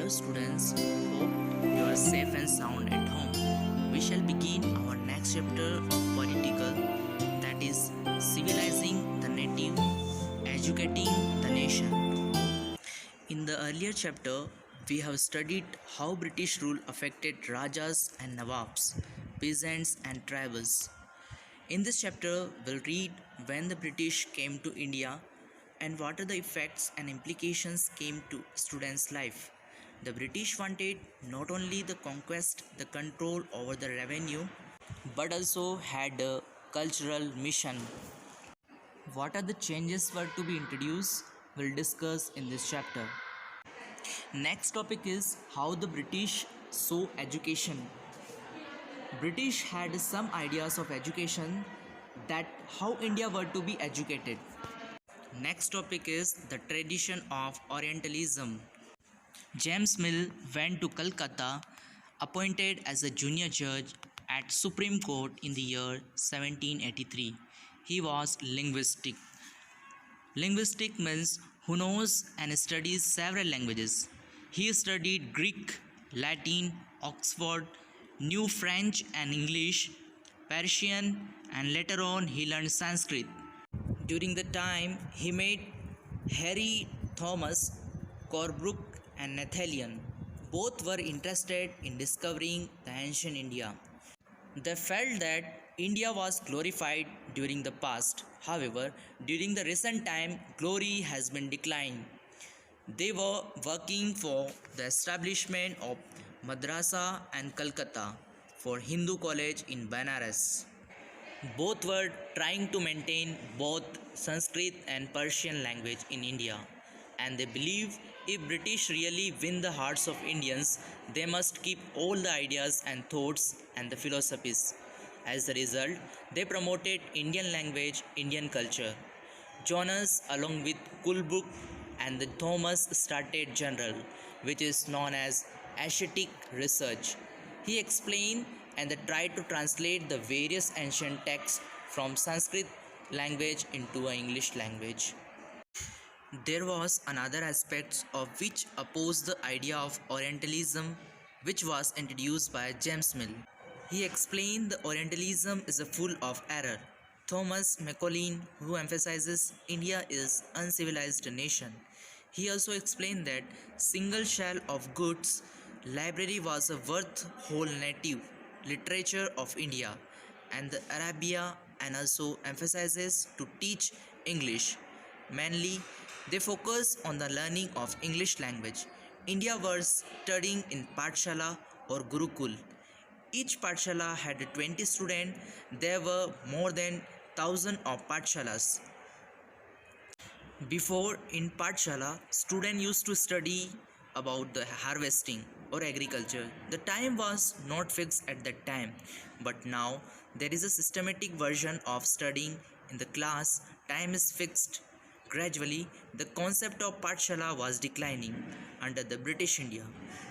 Hello students, hope you are safe and sound at home. We shall begin our next chapter of political, that is civilizing the native, educating the nation. In the earlier chapter, we have studied how British rule affected Rajas and Nawabs, peasants and tribals. In this chapter, we'll read when the British came to India and what are the effects and implications came to students' life. The British wanted not only the conquest, the control over the revenue, but also had a cultural mission. What are the changes were to be introduced? We'll discuss in this chapter. Next topic is how the British saw education. British had some ideas of education, that how India were to be educated. Next topic is the tradition of Orientalism. James Mill went to Calcutta, appointed as a junior judge at Supreme Court in the year 1783. He was linguistic. Linguistic means who knows and studies several languages. He studied Greek, Latin, Oxford, knew French and English, Persian, and later on he learned Sanskrit. During the time, he met Harry Thomas Corbrook and Nathaniel. Both were interested in discovering the ancient India. They felt that India was glorified during the past. However, during the recent time, glory has been declined. They were working for the establishment of Madrasa and Calcutta for Hindu college in Banaras. Both were trying to maintain both Sanskrit and Persian language in India, and they believe if British really win the hearts of Indians, they must keep all the ideas and thoughts and the philosophies. As a result, they promoted Indian language, Indian culture. Jonas, along with Coolbrooke and the Thomas, started General, which is known as Asiatic Research. He explained and they tried to translate the various ancient texts from Sanskrit language into an English language. There was another aspect of which opposed the idea of Orientalism, which was introduced by James Mill. He explained the Orientalism is full of error. Thomas Macaulay, who emphasizes India is uncivilized nation. He also explained that single shell of goods library was a worth whole native literature of India and the Arabia, and also emphasizes to teach English. Mainly, they focus on the learning of English language. India was studying in Pathshala or Gurukul. Each Pathshala had 20 students. There were more than 1,000 of Pathshalas. Before in Pathshala, students used to study about the harvesting or agriculture. The time was not fixed at that time, but now there is a systematic version of studying in the class. Time is fixed. Gradually, the concept of Pathshala was declining under the British India.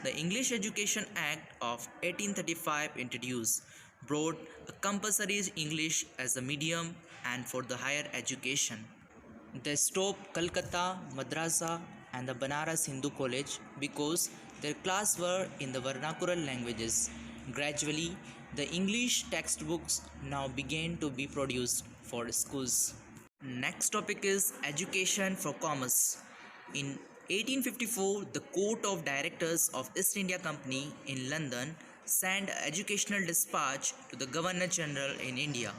The English Education Act of 1835 introduced, brought a compulsory English as a medium and for the higher education. They stopped Calcutta, Madrasa and the Banaras Hindu College because their class were in the vernacular languages. Gradually, the English textbooks now began to be produced for schools. Next topic is education for commerce. In 1854, the Court of Directors of East India Company in London sent an educational dispatch to the Governor General in India,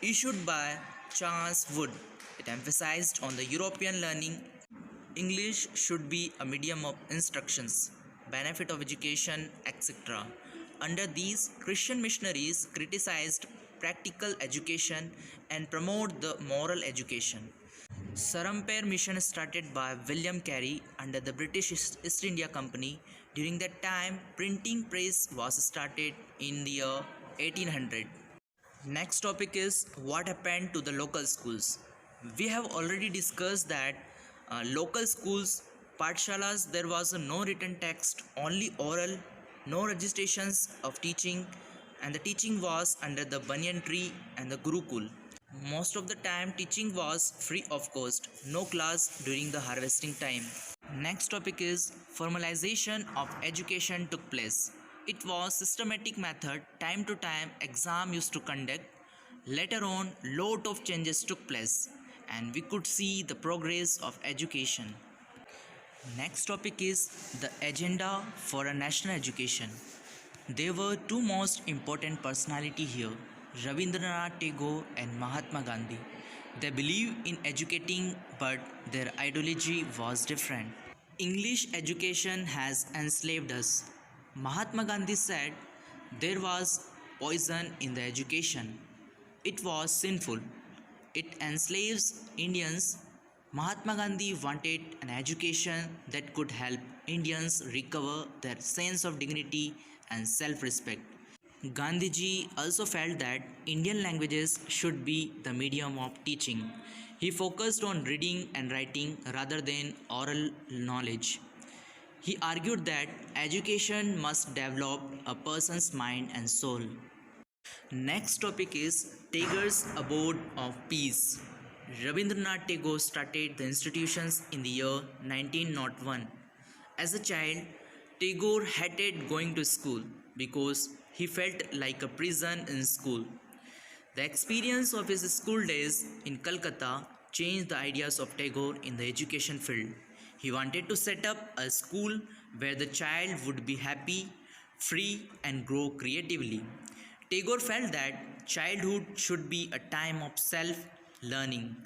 issued by Charles Wood. It emphasized on the European learning. English should be a medium of instructions, benefit of education, etc. Under these, Christian missionaries criticized practical education and promote the moral education. Sarampere mission started by William Carey under the British East India Company. During that time, printing press was started in the year 1800. Next topic is what happened to the local schools. We have already discussed that local schools, Pathshalas, there was no written text, only oral, no registrations of teaching, and the teaching was under the banyan tree and the Gurukul. Most of the time teaching was free of cost, no class during the harvesting time. Next topic is formalization of education took place. It was systematic method, time to time exam used to conduct. Later on, lot of changes took place and we could see the progress of education. Next topic is the agenda for a national education. There were two most important personalities here, Rabindranath Tagore and Mahatma Gandhi. They believed in educating, but their ideology was different. English education has enslaved us. Mahatma Gandhi said there was poison in the education. It was sinful. It enslaves Indians. Mahatma Gandhi wanted an education that could help Indians recover their sense of dignity and self respect. Gandhiji also felt that Indian languages should be the medium of teaching. He focused on reading and writing rather than oral knowledge. He argued that education must develop a person's mind and soul. Next topic is Tagore's Abode of Peace. Rabindranath Tagore started the institutions in the year 1901. As a child, Tagore hated going to school because he felt like a prison in school. The experience of his school days in Calcutta changed the ideas of Tagore in the education field. He wanted to set up a school where the child would be happy, free, and grow creatively. Tagore felt that childhood should be a time of self-learning.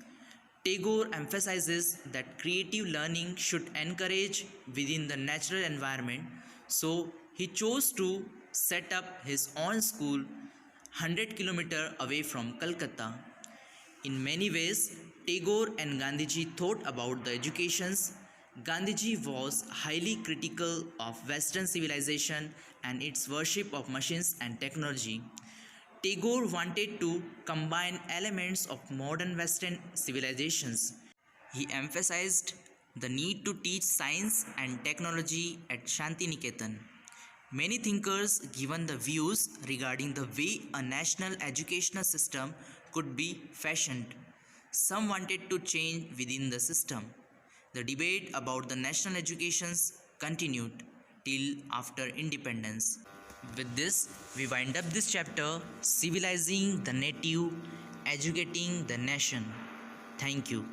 Tagore emphasizes that creative learning should encourage within the natural environment, so he chose to set up his own school 100 km away from Calcutta. In many ways, Tagore and Gandhiji thought about the educations. Gandhiji was highly critical of Western civilization and its worship of machines and technology. Tagore wanted to combine elements of modern Western civilizations. He emphasized the need to teach science and technology at Shantiniketan. Many thinkers given the views regarding the way a national educational system could be fashioned. Some wanted to change within the system. The debate about the national educations continued till after independence. With this, we wind up this chapter, Civilizing the Native, Educating the Nation. Thank you.